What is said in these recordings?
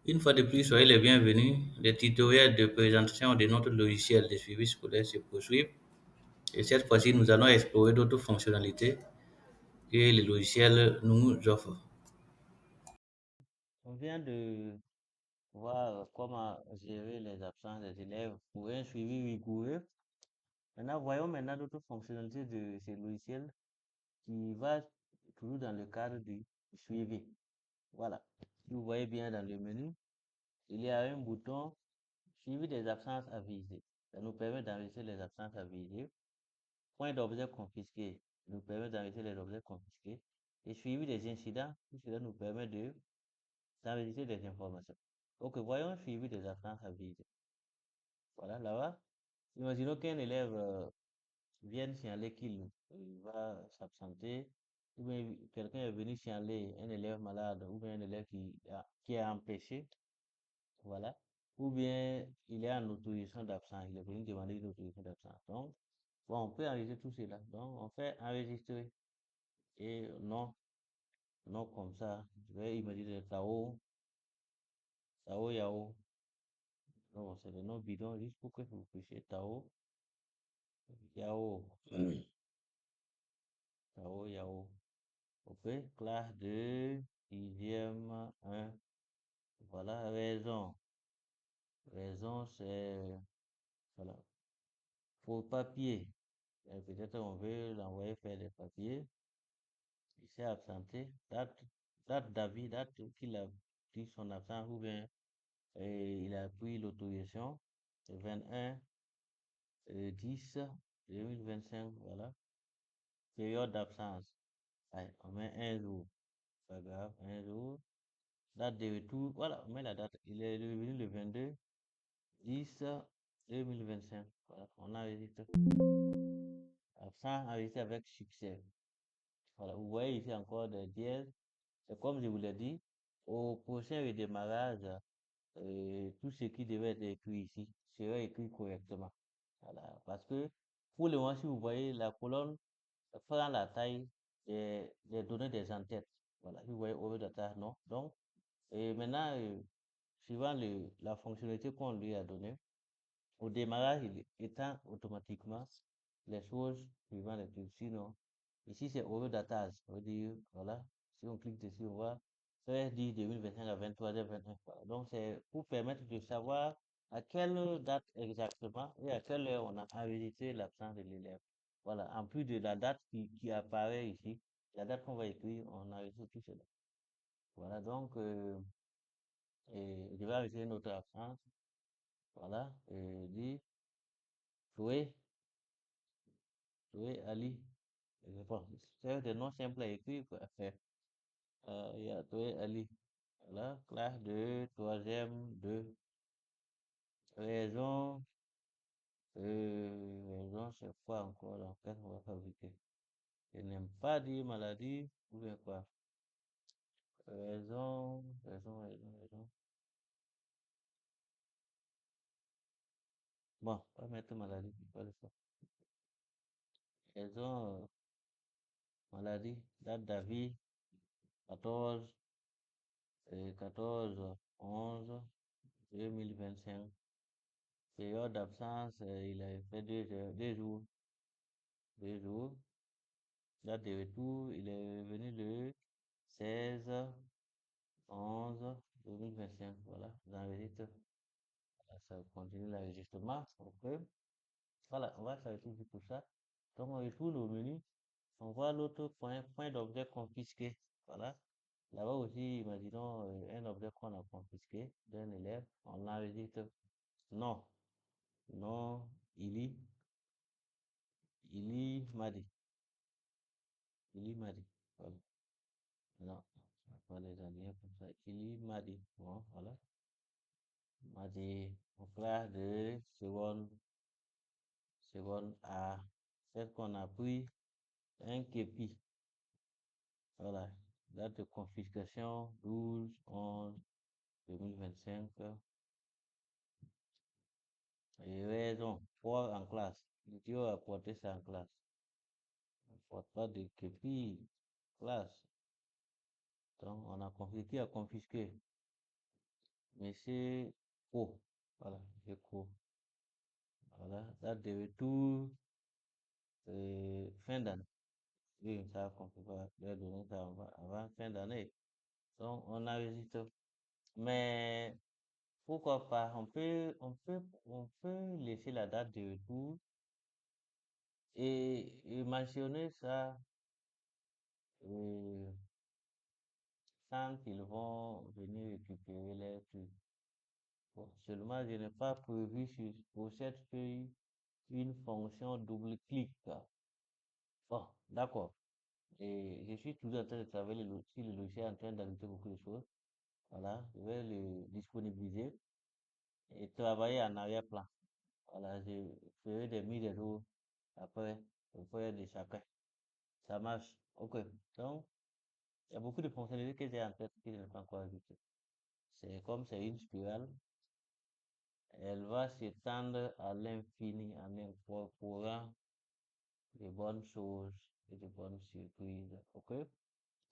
Une fois de plus, soyez les bienvenus. Les tutoriels de présentation de notre logiciel de suivi scolaire se poursuivent. Et cette fois-ci, nous allons explorer d'autres fonctionnalités que le logiciel nous offre. On vient de voir comment gérer les absences des élèves pour un suivi rigoureux. Maintenant, voyons maintenant d'autres fonctionnalités de ces logiciels qui va toujours dans le cadre du suivi. Voilà. Si vous voyez bien dans le menu, il y a un bouton suivi des absences avisées. Ça nous permet d'enregistrer les absences avisées. Point d'objet confisqué nous permet d'enregistrer les objets confisqués. Et suivi des incidents, tout cela nous permet d'enregistrer des informations. Donc, voyons un suivi des absences avisées. Voilà, là-bas. Imaginons qu'un élève vienne signaler qu'il va s'absenter, ou bien quelqu'un est venu signaler un élève malade, ou bien un élève qui est empêché, voilà, ou bien il est en autorisation d'absence, il est venu demander une autorisation d'absence. Donc, bon, on peut enregistrer tout cela. Donc, on fait enregistrer et non, non comme ça. Je vais imaginer Tao, Tao Yao. Non, c'est le nom bidon, juste pour que vous puissiez Tao Yao. Tao Yao. Ok, classe 2, sixième 1. Voilà, raison. Raison, c'est, voilà, pour papier. Peut-être on veut l'envoyer faire des papiers. Il s'est absenté. Date d'avis, date qu'il a pris son absence ou bien il a pris l'autorisation. C'est 21, 10, 2025, voilà. Période d'absence. Allez, on met un jour. Pas grave, un jour. Date de retour, voilà, on met la date. Il est revenu le 22 10 2025. Voilà, on enregistre. Absent enregistré avec succès. Voilà, vous voyez ici encore des dièses. C'est comme je vous l'ai dit, au prochain redémarrage, tout ce qui devait être écrit ici sera écrit correctement. Voilà, parce que pour le moment, si vous voyez la colonne prend la taille des données des entêtes. Voilà, si vous voyez over data, non. Donc, et maintenant, suivant la fonctionnalité qu'on lui a donnée, au démarrage, il éteint automatiquement les choses suivant les trucs. Sinon, ici, c'est over data. Ça veut dire, voilà, si on clique dessus, on va faire dire 2025 à 23h21. Voilà. Donc, c'est pour permettre de savoir à quelle date exactement et à quelle heure on a enregistré l'absence de l'élève. Voilà, en plus de la date qui apparaît ici, la date qu'on va écrire, on enregistre tout cela. Voilà, donc, je vais enregistrer notre absence. Voilà, et dit, jouer, jouer Ali. Bon, c'est des noms simples à écrire, quoi. Il y a jouer Ali. Voilà, classe de troisième, de raison, raison, c'est quoi encore, donc, qu'est-ce qu'on va fabriquer? Je n'aime pas dire maladie, ou bien quoi? Raison. Bon, on va mettre maladie, pas le choix. Raison, maladie, date d'avis, 14, 14, 11, 2025. Période d'absence, il a fait 2 jours, 2 jours. Date de retour, il est venu le 16, 11, 2025. Voilà, j'enregistre. Ça continue l'enregistrement. Ok. Voilà, on va s'arrêter ici pour ça. Donc, on retourne au menu. On voit l'autre point, point d'objet confisqué. Voilà. Là-bas aussi, imaginons un objet qu'on a confisqué d'un élève. On enregistre. Non, non, il y m'a dit. Voilà. Non, on va pas les allier comme ça. M'a dit. Bon, voilà. M'a dit en classe de seconde A. Celle qu'on a pris un képi. Voilà. Date de confiscation 12/11/2025. Et raison, pour en classe. L'idiot a porté ça en classe. On ne porte pas de képi. Classe. Donc, on a confisqué, qui a confisqué. Monsieur Co. Voilà, monsieur Co. Voilà, date de retour, fin d'année. Oui, ça qu'on peut pas leur donner ça avant fin d'année. Donc, on enregistre. Mais pourquoi pas? On peut laisser la date de retour et mentionner ça euh, quand ils vont venir récupérer les trucs. Bon, seulement, je n'ai pas prévu pour cette feuille une fonction double clic. Bon, d'accord. Et je suis toujours en train de travailler sur le logiciel, en train d'ajouter beaucoup de choses. Voilà, je vais le disponibiliser et travailler en arrière-plan. Voilà, je ferai des mises à jour après, au frais de chacun. Ça marche. OK. Donc, il y a beaucoup de fonctionnalités que j'ai en tête que je n'ai pas encore ajoutées. C'est comme c'est une spirale, elle va s'étendre à l'infini en incorporant de bonnes choses et de bonnes surprises. OK?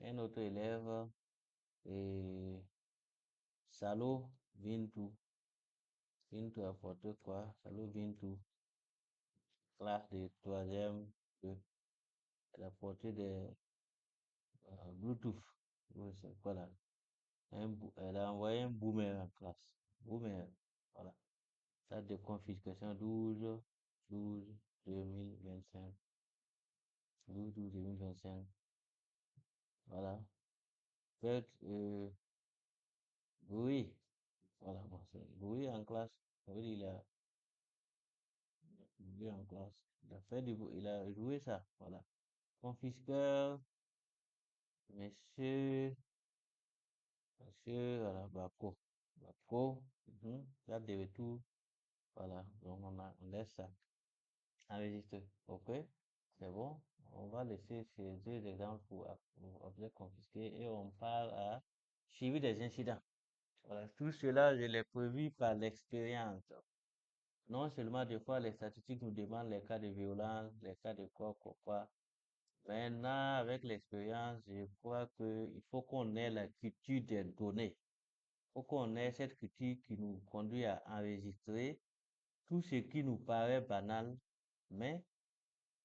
Un autre élève, et Salo Vintou apporter quoi? Salo Vintou, classe de troisième, deux. Elle a apporté des Bluetooth. Oui, c'est quoi là? Elle a envoyé un boomer en classe. Boomer, voilà. Date de confiscation 12/12/2025. 12/12/2025. Voilà. Faites, oui. Voilà, bon, c'est oui en classe. Oui, il en classe. Il a joué ça. Voilà. Confisqueur, monsieur, voilà, Bako. Bako, date de retour. Voilà. Donc, on laisse ça enregistré. OK? C'est bon. On va laisser ces deux exemples pour objets confisqués et on parle à suivi des incidents. Voilà. Tout cela, je l'ai prévu par l'expérience. Non seulement des fois les statistiques nous demandent les cas de violence, les cas de quoi. Maintenant, avec l'expérience, je crois qu'il faut qu'on ait la culture des données. Il faut qu'on ait cette culture qui nous conduit à enregistrer tout ce qui nous paraît banal, mais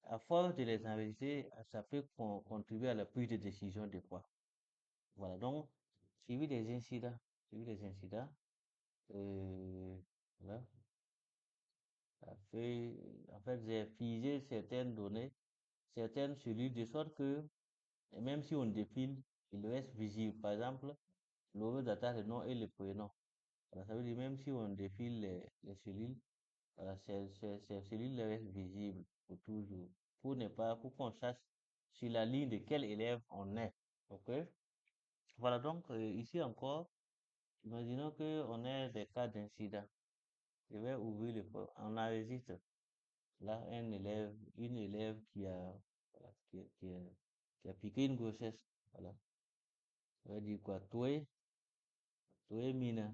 à force de les enregistrer, ça peut contribuer à la prise de décision des fois. Voilà, donc, suivi des incidents, suivi des incidents, euh, voilà, ça fait, en fait, j'ai figé certaines données, certaines cellules, de sorte que, et même si on défile, il reste visible. Par exemple, l'over data, le nom et le prénom. Voilà, ça veut dire même si on défile les cellules, voilà, ces cellules restent visibles pour toujours. Pour qu'on sache sur la ligne de quel élève on est. OK? Voilà, donc, ici encore, imaginons qu'on ait des cas d'incident. Je vais ouvrir on enregistre là une élève voilà, qui a piqué une grossesse. Voilà. Ça veut dire quoi? Toi, mina.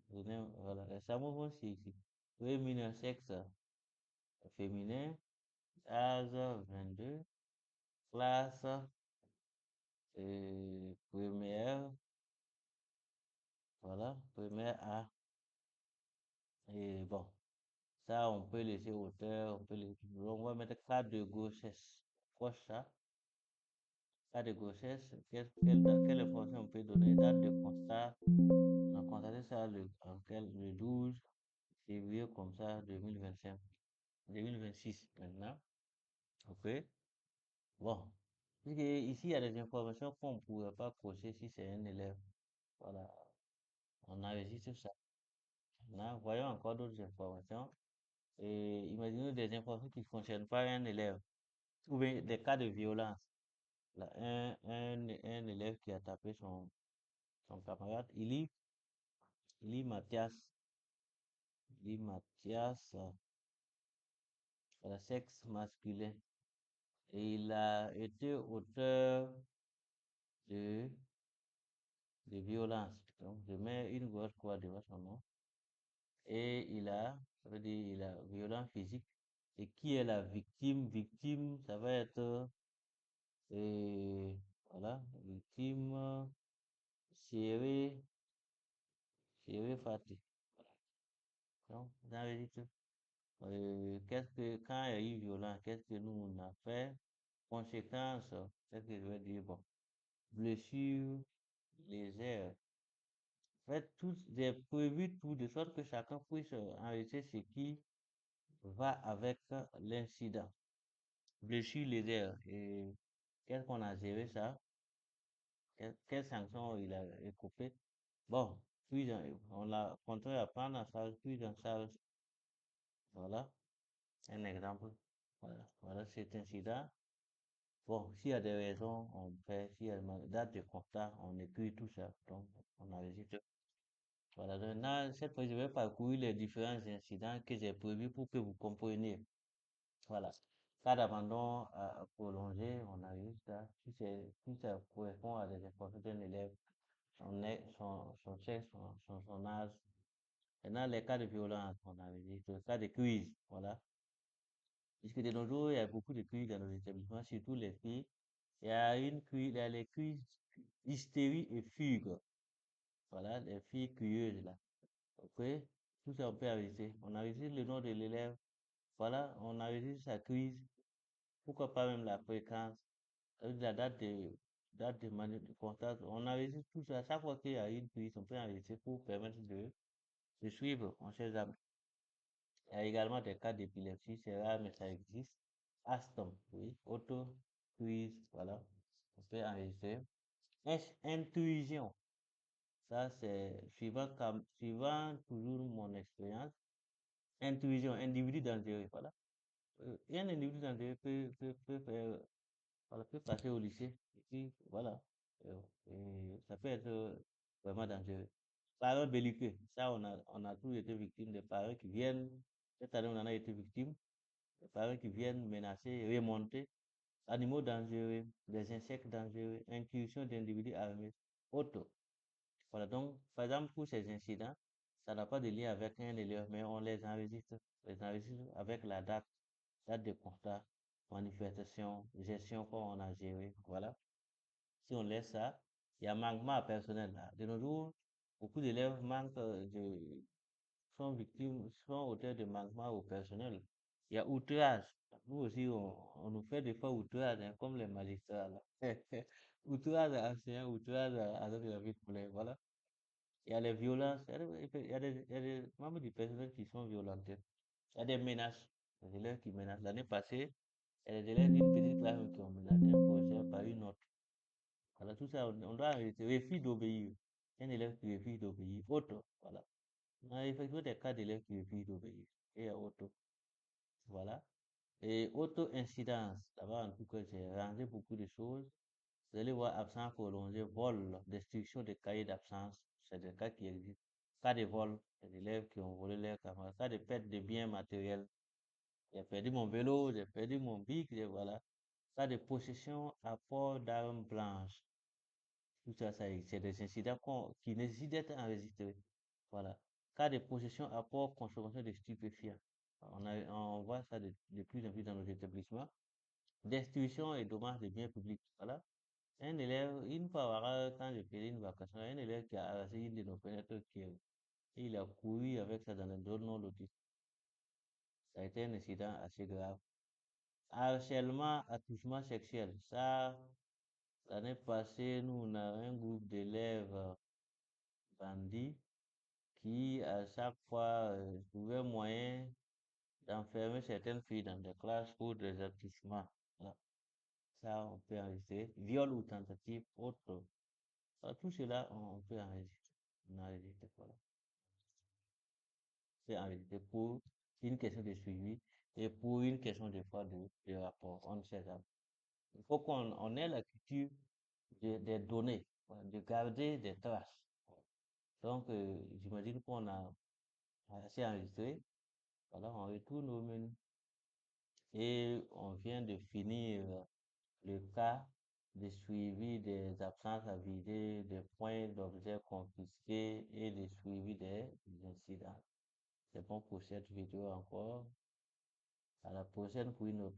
Voilà. Et ça me va ici. Toi, mina, sexe féminin, âge 22, classe première, voilà, première A. Et bon, ça, on peut laisser auteur, on va mettre cas de grossesse. Proche ça, cas de grossesse, quelle information on peut donner? Date de constat, on a constaté ça le 12 février comme ça, 2025, 2026 maintenant. OK? Bon. Ici, il y a des informations qu'on ne pourrait pas cocher si c'est un élève. Voilà. On enregistre ça. Maintenant, voyons encore d'autres informations. Et imaginez des informations qui ne concernent pas un élève. Ou bien des cas de violence. Là, un élève qui a tapé son camarade, Mathias, sexe masculin. Et il a été auteur de, de violence. Donc, je mets une grosse croix devant son nom. Et ça veut dire, il a violence physique. Et qui est la victime? Victime, ça va être, voilà, victime, série, Fati. Voilà. Donc, j'enregistre. Quand il y a eu violence, qu'est-ce que nous on a fait? Conséquence, qu'est-ce que je vais dire? Bon, blessures, légères. En fait, tout, j'ai prévu tout de sorte que chacun puisse enregistrer ce qui va avec l'incident. Blessure légère. Et qu'est-ce qu'on a géré ça? Quelle sanction il a coupé? Bon, puis on l'a contraint à prendre en charge, puis en charge. Voilà, un exemple. Voilà cet incident. Bon, s'il y a des raisons, on fait, s'il y a une date de constat, on écrit tout ça. Donc, on enregistre. Voilà, donc là, cette fois, je vais parcourir les différents incidents que j'ai prévus pour que vous compreniez. Voilà. Cas d'abandon prolongé, on enregistre ça. Si ça correspond à des informations d'un élève, son sexe, son âge. Maintenant, les cas de violence, on enregistre. Cas de crise, voilà. Puisque de nos jours, il y a beaucoup de crises dans nos établissements, surtout les filles. Il y a une crise, il y a les crises hystérie et fugue. Voilà, les filles curieuses là. Ok? Tout ça, on peut enregistrer. On enregistre le nom de l'élève. Voilà, on enregistre sa crise. Pourquoi pas même la fréquence, la de contact. On enregistre tout ça. Chaque fois qu'il y a une crise, on peut enregistrer pour permettre de suivre. On sait jamais. Il y a également des cas d'épilepsie, c'est rare, mais ça existe. Asthme, oui. Auto, crise, voilà. On peut enregistrer. Intuition. Ça, c'est suivant toujours mon expérience. Intuition, individu dangereux, voilà. Un individu dangereux peut faire, voilà, peut passer au lycée. Et puis, voilà. Et ça peut être vraiment dangereux. Parents belliqueux. Ça, on a tous été victimes des parents qui viennent. Cette année, on en a été victime. Des parents qui viennent menacer, remonter. Animaux dangereux, des insectes dangereux, incursion d'individus armés, auto. Voilà, donc, par exemple, pour ces incidents, ça n'a pas de lien avec un élève, mais on les enregistre avec la date de constat, manifestation, gestion, comment on a géré, voilà. Si on laisse ça, il y a manquement à personnel, là. De nos jours, beaucoup d'élèves sont victimes, sont auteurs de manquements au personnel. Il y a outrage. Nous aussi, on nous fait des fois outrage, hein, comme les magistrats, là. Outrage à enseignants, outrage avec la vie de voilà. Il y a les violences, il y a des membres du personnel qui sont violentés. Il y a des menaces, des élèves qui menacent. L'année passée, il y a des élèves d'une petite classe qui ont menacé un professeur par une autre. Voilà, tout ça, on doit arrêter. Refus d'obéir. Un élève qui refuse d'obéir. Autre, voilà. On a effectivement des cas d'élèves qui refusent d'obéir. Et auto, voilà. Et auto-incidence. Là-bas, en tout cas, j'ai rangé beaucoup de choses. Vous allez voir absence prolongée, vol, destruction des cahiers d'absence. C'est des cas qui existent. Cas de vol, des élèves qui ont volé leurs camarades. Cas de perte de biens matériels. J'ai perdu mon vélo, j'ai perdu mon bic, voilà. Cas de possession à port d'armes blanches. Tout ça, c'est des incidents qui nécessitent d'être enregistrés. Voilà. Cas de possession, apport, consommation de stupéfiants. On voit ça de plus en plus dans nos établissements. Destruction et dommage des biens publics. Voilà. Un élève, une fois, voilà, quand je faisais une vacation, un élève qui a arraché une de nos fenêtres et il a couru avec ça dans le zone non lotie. Ça a été un incident assez grave. Harcèlement, attouchement sexuel. Ça, l'année passée, nous, on a un groupe d'élèves bandits qui, à chaque fois, trouvaient moyen d'enfermer certaines filles dans des classes pour des agissements. Voilà. Ça, on peut enregistrer. Viol ou tentative, autre. Tout cela, on peut enregistrer. On enregistre, voilà. C'est enregistré pour une question de suivi et pour une question de fois de rapport. On ne sait jamais. Il faut qu'on ait la culture des données, voilà, de garder des traces. Donc, j'imagine qu'on a assez enregistré. Voilà, on retourne au menu. Et on vient de finir le cas de suivi des absences avisées, des points d'objets confisqués et de suivi des incidents. C'est bon pour cette vidéo encore. À la prochaine pour une autre.